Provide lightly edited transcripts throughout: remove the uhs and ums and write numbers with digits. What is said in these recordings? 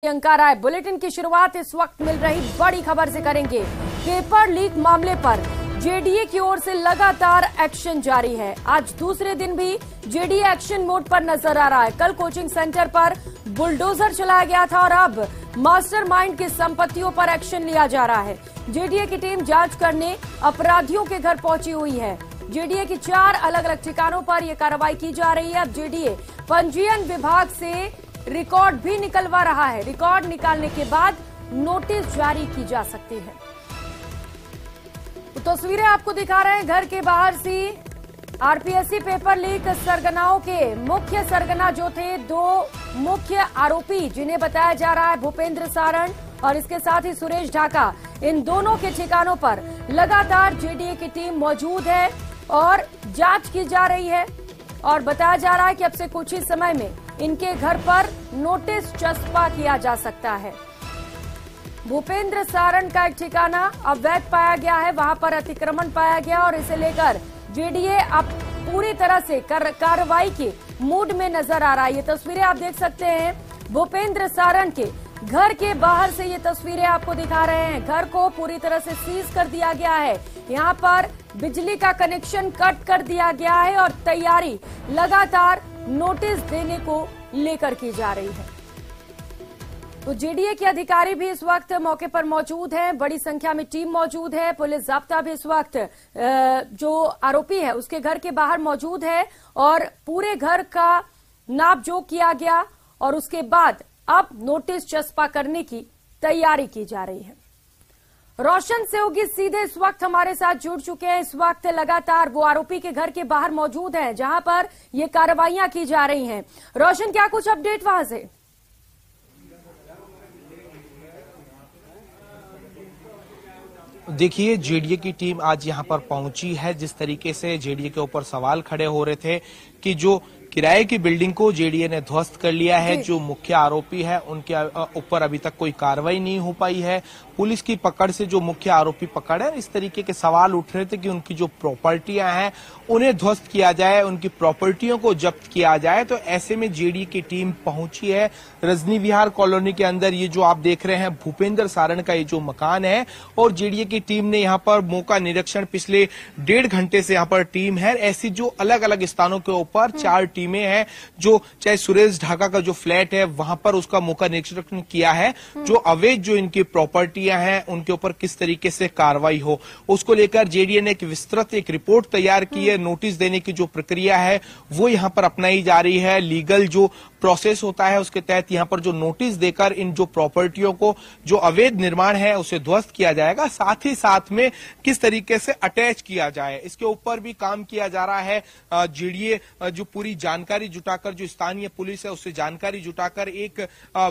अंकार आए। बुलेटिन की शुरुआत इस वक्त मिल रही बड़ी खबर से करेंगे। पेपर लीक मामले पर जेडीए की ओर से लगातार एक्शन जारी है। आज दूसरे दिन भी जेडीए एक्शन मोड पर नजर आ रहा है। कल कोचिंग सेंटर पर बुलडोजर चलाया गया था और अब मास्टरमाइंड की संपत्तियों पर एक्शन लिया जा रहा है। जेडीए की टीम जांच करने अपराधियों के घर पहुंची हुई है। जेडीए की 4 अलग अलग ठिकानों पर यह कार्रवाई की जा रही है। अब जेडीए पंजीयन विभाग से रिकॉर्ड भी निकलवा रहा है। रिकॉर्ड निकालने के बाद नोटिस जारी की जा सकती है। तो तस्वीरें आपको दिखा रहे हैं घर के बाहर से। आरपीएससी पेपर लीक सरगनाओं के मुख्य सरगना जो थे, 2 मुख्य आरोपी जिन्हें बताया जा रहा है भूपेंद्र सारण और इसके साथ ही सुरेश ढाका, इन दोनों के ठिकानों पर लगातार जेडीए की टीम मौजूद है और जांच की जा रही है। और बताया जा रहा है कि अब से कुछ ही समय में इनके घर पर नोटिस चस्पा किया जा सकता है। भूपेंद्र सारण का एक ठिकाना अवैध पाया गया है, वहां पर अतिक्रमण पाया गया और इसे लेकर जेडीए अब पूरी तरह से कार्रवाई के मूड में नजर आ रहा है। ये तस्वीरें आप देख सकते हैं भूपेंद्र सारण के घर के बाहर से। ये तस्वीरें आपको दिखा रहे हैं। घर को पूरी तरह से सीज कर दिया गया है। यहाँ पर बिजली का कनेक्शन कट कर दिया गया है और तैयारी लगातार नोटिस देने को लेकर की जा रही है। तो जेडीए के अधिकारी भी इस वक्त मौके पर मौजूद हैं। बड़ी संख्या में टीम मौजूद है। पुलिस जाब्ता भी इस वक्त जो आरोपी है उसके घर के बाहर मौजूद है और पूरे घर का नापजोख किया गया और उसके बाद अब नोटिस चस्पा करने की तैयारी की जा रही है। रोशन सेवगी सीधे इस वक्त हमारे साथ जुड़ चुके हैं। इस वक्त लगातार वो आरोपी के घर के बाहर मौजूद हैं जहां पर ये कार्रवाइयां की जा रही हैं। रोशन, क्या कुछ अपडेट वहां से? देखिए, जेडीए की टीम आज यहां पर पहुंची है। जिस तरीके से जेडीए के ऊपर सवाल खड़े हो रहे थे कि जो किराए की बिल्डिंग को जेडीए ने ध्वस्त कर लिया है, जो मुख्य आरोपी है उनके ऊपर अभी तक कोई कार्रवाई नहीं हो पाई है। पुलिस की पकड़ से जो मुख्य आरोपी पकड़ है, इस तरीके के सवाल उठ रहे थे कि उनकी जो प्रॉपर्टियां हैं उन्हें ध्वस्त किया जाए, उनकी प्रॉपर्टियों को जब्त किया जाए। तो ऐसे में जेडीए की टीम पहुंची है रजनी विहार कॉलोनी के अंदर। ये जो आप देख रहे हैं भूपेंद्र सारण का ये जो मकान है और जेडीए की टीम ने यहाँ पर मौका निरीक्षण पिछले 1.5 घंटे से यहाँ पर टीम है। ऐसी जो अलग अलग स्थानों के ऊपर 4 टीमें हैं, जो चाहे सुरेश ढाका का जो फ्लैट है वहां पर उसका मौका निरीक्षण किया है। जो अवैध जो इनकी प्रॉपर्टियां हैं उनके ऊपर किस तरीके से कार्रवाई हो, उसको लेकर जेडीए ने एक विस्तृत रिपोर्ट तैयार की है। नोटिस देने की जो प्रक्रिया है वो यहां पर अपनाई जा रही है। लीगल जो प्रोसेस होता है उसके तहत यहां पर जो नोटिस देकर इन जो प्रॉपर्टियों को जो अवैध निर्माण है उसे ध्वस्त किया जाएगा। साथ ही साथ में किस तरीके से अटैच किया जाए इसके ऊपर भी काम किया जा रहा है। जेडीए जो पूरी जानकारी जुटाकर, जो स्थानीय पुलिस है उससे जानकारी जुटाकर एक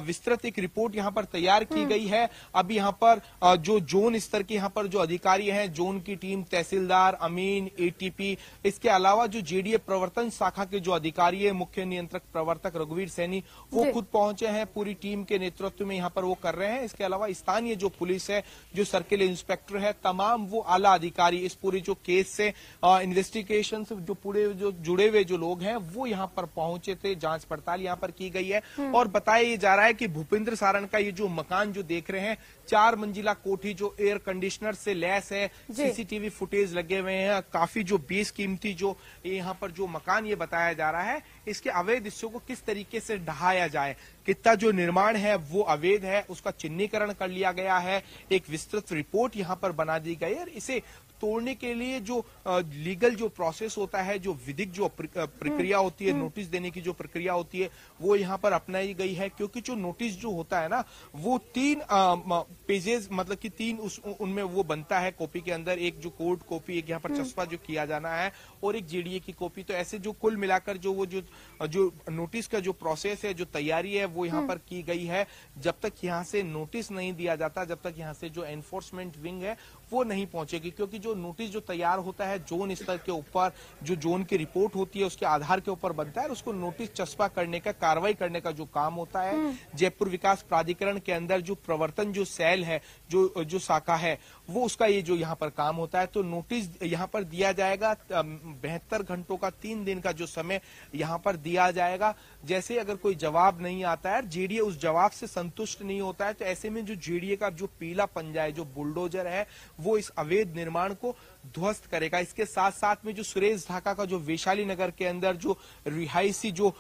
विस्तृत रिपोर्ट यहां पर तैयार की गई है। अब यहां पर जो जोन स्तर के यहां पर जो अधिकारी हैं, जोन की टीम, तहसीलदार, अमीन, एटीपी, इसके अलावा जो जेडीए प्रवर्तन शाखा के जो अधिकारी है, मुख्य नियंत्रक प्रवर्तक रघुवीर सैनी, वो खुद पहुंचे हैं। पूरी टीम के नेतृत्व में यहां पर वो कर रहे हैं। इसके अलावा स्थानीय जो पुलिस है, जो सर्किल इंस्पेक्टर है, तमाम वो आला अधिकारी इस पूरी जो केस से इन्वेस्टिगेशन से जो पूरे जो जुड़े हुए जो लोग हैं वो यहां पर पहुंचे थे। जांच पड़ताल यहां पर की गई है और बताया जा रहा है कि भूपेंद्र सारण का ये जो मकान जो देख रहे हैं, 4 मंजिला कोठी जो एयर कंडीशनर से लैस है, सीसीटीवी फुटेज लगे हुए हैं, काफी जो बेशकीमती जो यहाँ पर जो मकान ये बताया जा रहा है, इसके अवैध हिस्सों को किस तरीके से ढहाया जाए, कितना जो निर्माण है वो अवैध है, उसका चिन्हीकरण कर लिया गया है। एक विस्तृत रिपोर्ट यहाँ पर बना दी गई है। इसे तोड़ने के लिए जो लीगल जो प्रोसेस होता है, जो विधिक जो प्रक्रिया होती है, नोटिस देने की जो प्रक्रिया होती है वो यहाँ पर अपनाई गई है। क्योंकि जो नोटिस जो होता है ना वो 3 पेजेस मतलब कि 3 उनमें वो बनता है कॉपी के अंदर। एक जो कोर्ट कॉपी, एक यहाँ पर चस्पा जो किया जाना है और एक जेडीए की कॉपी। तो ऐसे जो कुल मिलाकर जो वो जो नोटिस का जो प्रोसेस है, जो तैयारी है वो यहाँ पर की गई है। जब तक यहाँ से नोटिस नहीं दिया जाता, जब तक यहाँ से जो एनफोर्समेंट विंग है वो नहीं पहुंचेगी, क्योंकि जो नोटिस जो तैयार होता है जोन स्तर के ऊपर, जो जोन की रिपोर्ट होती है उसके आधार के ऊपर बनता है, और उसको नोटिस चस्पा करने का, कार्रवाई करने का जो काम होता है जयपुर विकास प्राधिकरण के अंदर जो प्रवर्तन जो सेल है, जो शाखा है, वो उसका ये जो यहाँ पर काम होता है। तो नोटिस यहाँ पर दिया जाएगा, 72 घंटों का 3 दिन का जो समय यहाँ पर दिया जाएगा। जैसे अगर कोई जवाब नहीं आता है, जेडीए उस जवाब से संतुष्ट नहीं होता है, तो ऐसे में जो जेडीए का जो पीला पंजा है, जो बुलडोजर है, वो इस अवैध निर्माण को ध्वस्त करेगा। इसके साथ साथ में जो सुरेश ढाका का जो वैशाली नगर के अंदर जो रिहायशी जो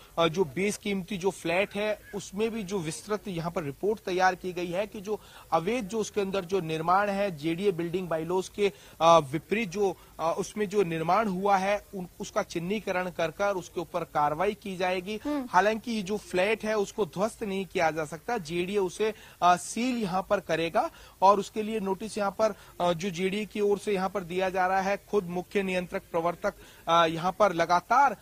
बेशकीमती जो फ्लैट है, उसमें भी जो विस्तृत यहाँ पर रिपोर्ट तैयार की गई है कि जो अवैध जो उसके अंदर जो निर्माण है, जेडीए बिल्डिंग बाइलॉज के विपरीत जो उसमें जो निर्माण हुआ है, उसका चिन्हीकरण कर उसके ऊपर कार्रवाई की जाएगी। हालांकि ये जो फ्लैट है उसको ध्वस्त नहीं किया जा सकता, जेडीए उसे सील यहाँ पर करेगा, और उसके लिए नोटिस यहाँ पर जो जेडीए की ओर से यहाँ पर दिया जा रहा है। खुद मुख्य नियंत्रक प्रवर्तक यहाँ पर लगातार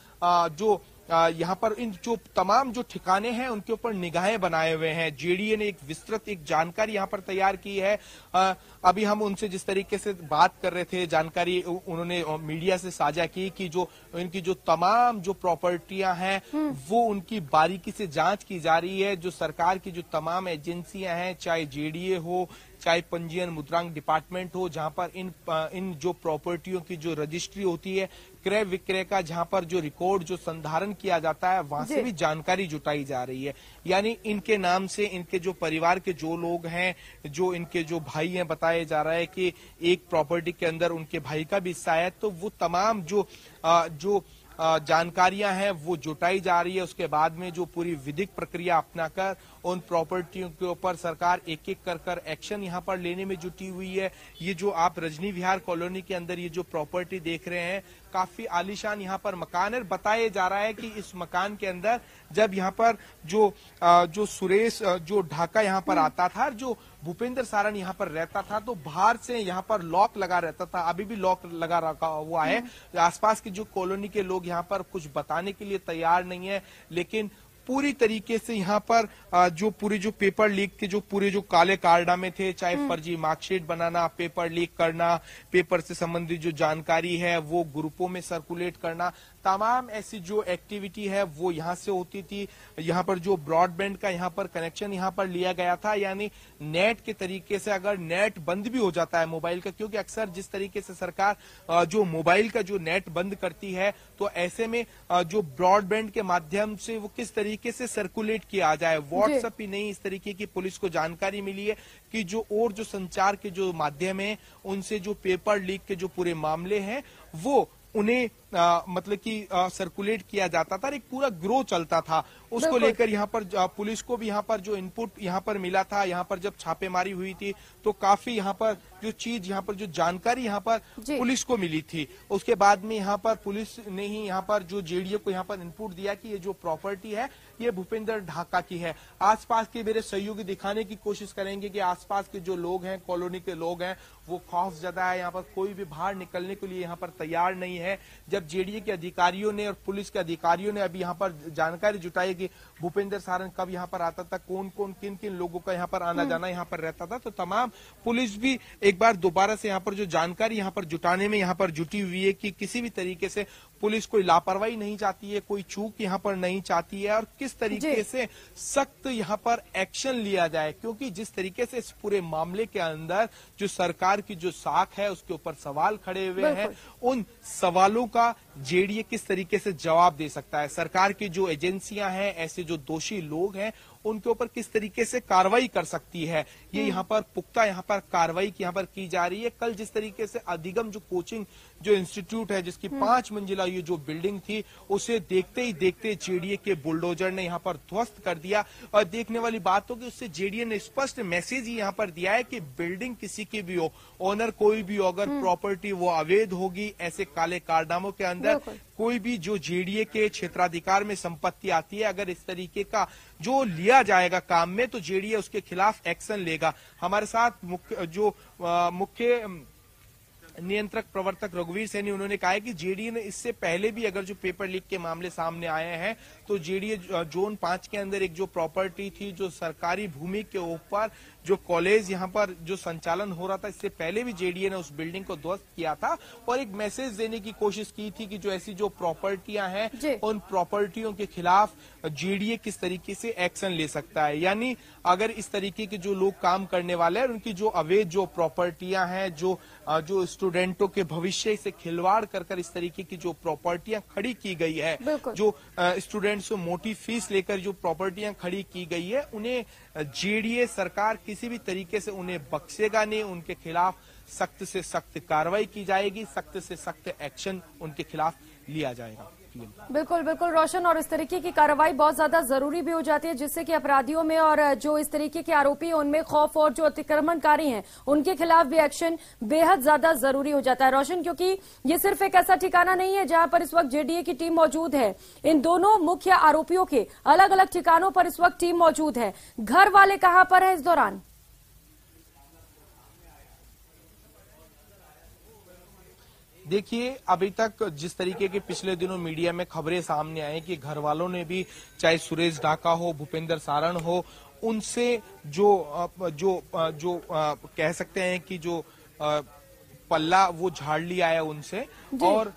जो यहाँ पर इन जो तमाम जो ठिकाने हैं उनके ऊपर निगाहें बनाए हुए हैं। जेडीए ने एक विस्तृत एक जानकारी यहाँ पर तैयार की है। अभी हम उनसे जिस तरीके से बात कर रहे थे, जानकारी उन्होंने मीडिया से साझा की कि जो इनकी जो तमाम जो प्रॉपर्टियां हैं वो उनकी बारीकी से जांच की जा रही है। जो सरकार की जो तमाम एजेंसियां हैं, चाहे जेडीए हो, चाहे पंजीयन मुद्रांक डिपार्टमेंट हो, जहां पर इन जो प्रॉपर्टियों की जो रजिस्ट्री होती है, क्रय विक्रय का जहां पर जो रिकॉर्ड जो संधारण किया जाता है, वहां से भी जानकारी जुटाई जा रही है। यानी इनके नाम से इनके जो परिवार के जो लोग हैं, जो इनके जो भाई हैं, बताया जा रहा है कि एक प्रॉपर्टी के अंदर उनके भाई का भी हिस्सा है, तो वो तमाम जो जानकारियां हैं वो जुटाई जा रही है। उसके बाद में जो पूरी विधिक प्रक्रिया अपनाकर उन प्रॉपर्टियों के ऊपर सरकार एक एक कर एक्शन यहां पर लेने में जुटी हुई है। ये जो आप रजनी विहार कॉलोनी के अंदर ये जो प्रॉपर्टी देख रहे हैं, काफी आलीशान यहाँ पर मकान है। बताया जा रहा है कि इस मकान के अंदर जब यहाँ पर जो सुरेश जो ढाका यहाँ पर आता था, जो भूपेंद्र सारण यहाँ पर रहता था, तो बाहर से यहाँ पर लॉक लगा रहता था। अभी भी लॉक लगा रखा हुआ है। आसपास की जो कॉलोनी के लोग यहाँ पर कुछ बताने के लिए तैयार नहीं है, लेकिन पूरी तरीके से यहाँ पर जो पूरे जो पेपर लीक के जो पूरे जो काले कारनामे थे, चाहे फर्जी मार्कशीट बनाना, पेपर लीक करना, पेपर से संबंधित जो जानकारी है वो ग्रुपों में सर्कुलेट करना, तमाम ऐसी जो एक्टिविटी है वो यहाँ से होती थी। यहाँ पर जो ब्रॉडबैंड का यहाँ पर कनेक्शन यहाँ पर लिया गया था, यानी नेट के तरीके से अगर नेट बंद भी हो जाता है मोबाइल का, क्योंकि अक्सर जिस तरीके से सरकार जो मोबाइल का जो नेट बंद करती है, तो ऐसे में जो ब्रॉडबैंड के माध्यम से वो किस तरीके से सर्कुलेट किया जाए, व्हाट्सएप ही नहीं, इस तरीके की पुलिस को जानकारी मिली है कि जो और जो संचार के जो माध्यम है, उनसे जो पेपर लीक के जो पूरे मामले हैं वो उन्हें मतलब कि सर्कुलेट किया जाता था। एक पूरा ग्रोह चलता था, उसको लेकर यहाँ पर पुलिस को भी यहाँ पर जो इनपुट यहाँ पर मिला था। यहाँ पर जब छापेमारी हुई थी तो काफी यहाँ पर जो चीज यहाँ पर जो जानकारी यहाँ पर पुलिस को मिली थी, उसके बाद में यहाँ पर पुलिस ने ही यहाँ पर जो जेडीए को यहाँ पर इनपुट दिया कि ये जो प्रॉपर्टी है ये भूपेंद्र ढाका की है। आसपास के मेरे सहयोगी दिखाने की कोशिश करेंगे कि आसपास के जो लोग हैं, कॉलोनी के लोग हैं, वो खौफजदा है। यहाँ पर कोई भी बाहर निकलने के लिए यहाँ पर तैयार नहीं है। जब जेडीए के अधिकारियों ने और पुलिस के अधिकारियों ने अभी यहाँ पर जानकारी जुटाई कि भूपेंद्र सारण कब यहाँ पर आता था, कौन कौन किन किन लोगों का यहाँ पर आना जाना यहाँ पर रहता था, तो तमाम पुलिस भी एक बार दोबारा से यहाँ पर जो जानकारी यहाँ पर जुटाने में यहाँ पर जुटी हुई है कि किसी भी तरीके से पुलिस कोई लापरवाही नहीं चाहती है, कोई चूक यहाँ पर नहीं चाहती है, और किस तरीके से सख्त यहाँ पर एक्शन लिया जाए। क्योंकि जिस तरीके से इस पूरे मामले के अंदर जो सरकार की जो साख है उसके ऊपर सवाल खड़े हुए हैं, उन सवालों का जेडीए किस तरीके से जवाब दे सकता है। सरकार की जो एजेंसियां हैं, ऐसे जो दोषी लोग हैं, उनके ऊपर किस तरीके से कार्रवाई कर सकती है, ये यहाँ पर पुख्ता यहाँ पर कार्रवाई यहाँ पर की जा रही है। कल जिस तरीके से अधिगम जो कोचिंग जो इंस्टीट्यूट है, जिसकी 5 मंजिला ये जो बिल्डिंग थी, उसे देखते ही देखते जेडीए के बुलडोजर ने यहाँ पर ध्वस्त कर दिया। और देखने वाली बात हो कि उससे जेडीए ने स्पष्ट मैसेज ही यहाँ पर दिया है कि बिल्डिंग किसी की भी हो, ओनर कोई भी हो, अगर प्रॉपर्टी वो अवैध होगी, ऐसे काले कारनामों के अंदर कोई भी जो जेडीए के क्षेत्राधिकार में संपत्ति आती है, अगर इस तरीके का जो लिया जाएगा काम में, तो जेडीए उसके खिलाफ एक्शन लेगा। हमारे साथ मुख्य नियंत्रक प्रवर्तक रघुवीर सैनी उन्होंने कहा है कि जेडीए ने इससे पहले भी अगर जो पेपर लीक के मामले सामने आए हैं तो जेडीए जोन 5 के अंदर एक जो प्रॉपर्टी थी, जो सरकारी भूमि के ऊपर जो कॉलेज यहां पर जो संचालन हो रहा था, इससे पहले भी जेडीए ने उस बिल्डिंग को ध्वस्त किया था और एक मैसेज देने की कोशिश की थी कि जो ऐसी जो प्रॉपर्टियां हैं उन प्रॉपर्टियों के खिलाफ जेडीए किस तरीके से एक्शन ले सकता है। यानी अगर इस तरीके के जो लोग काम करने वाले हैं, उनकी जो अवैध जो प्रॉपर्टियां हैं, जो स्टूडेंटों के भविष्य से खिलवाड़ कर इस तरीके की जो प्रॉपर्टियां खड़ी की गई है, जो स्टूडेंट्स से मोटी फीस लेकर जो प्रॉपर्टियां खड़ी की गई है, उन्हें जेडीए सरकार किसी भी तरीके से उन्हें बख्शेगा नहीं। उनके खिलाफ सख्त से सख्त कार्रवाई की जाएगी, सख्त से सख्त एक्शन उनके खिलाफ लिया जाएगा। बिल्कुल बिल्कुल रोशन, और इस तरीके की कार्रवाई बहुत ज्यादा जरूरी भी हो जाती है, जिससे कि अपराधियों में और जो इस तरीके के आरोपी हैं उनमें खौफ, और जो अतिक्रमणकारी हैं उनके खिलाफ भी एक्शन बेहद ज्यादा जरूरी हो जाता है रोशन, क्योंकि ये सिर्फ एक ऐसा ठिकाना नहीं है जहां पर इस वक्त जेडीए की टीम मौजूद है। इन दोनों मुख्य आरोपियों के अलग अलग ठिकानों पर इस वक्त टीम मौजूद है। घर वाले कहां पर है इस दौरान? देखिए, अभी तक जिस तरीके के पिछले दिनों मीडिया में खबरें सामने आई कि घर वालों ने भी, चाहे सुरेश ढाका हो, भूपेंद्र सारण हो, उनसे जो कह सकते हैं कि जो पल्ला वो झाड़ लिया है उनसे, और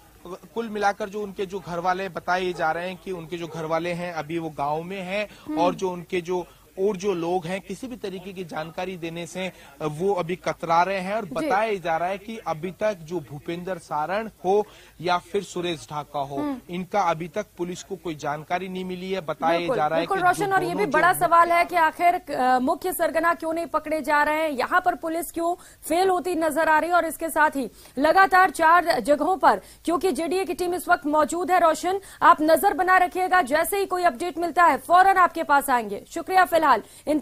कुल मिलाकर जो उनके जो घर वाले बताए जा रहे हैं कि उनके जो घर वाले हैं अभी वो गांव में हैं, और जो उनके जो लोग हैं किसी भी तरीके की जानकारी देने से वो अभी कतरा रहे हैं। और बताया जा रहा है कि अभी तक जो भूपेंद्र सारण हो या फिर सुरेश ढाका हो, इनका अभी तक पुलिस को कोई जानकारी नहीं मिली है। बताया जा रहा है कि रोशन, और ये भी बड़ा सवाल है कि आखिर मुख्य सरगना क्यों नहीं पकड़े जा रहे हैं, यहाँ पर पुलिस क्यों फेल होती नजर आ रही है, और इसके साथ ही लगातार 4 जगहों पर क्योंकि जेडीए की टीम इस वक्त मौजूद है। रोशन, आप नजर बना रखिएगा, जैसे ही कोई अपडेट मिलता है फौरन आपके पास आएंगे। शुक्रिया फिलहाल इन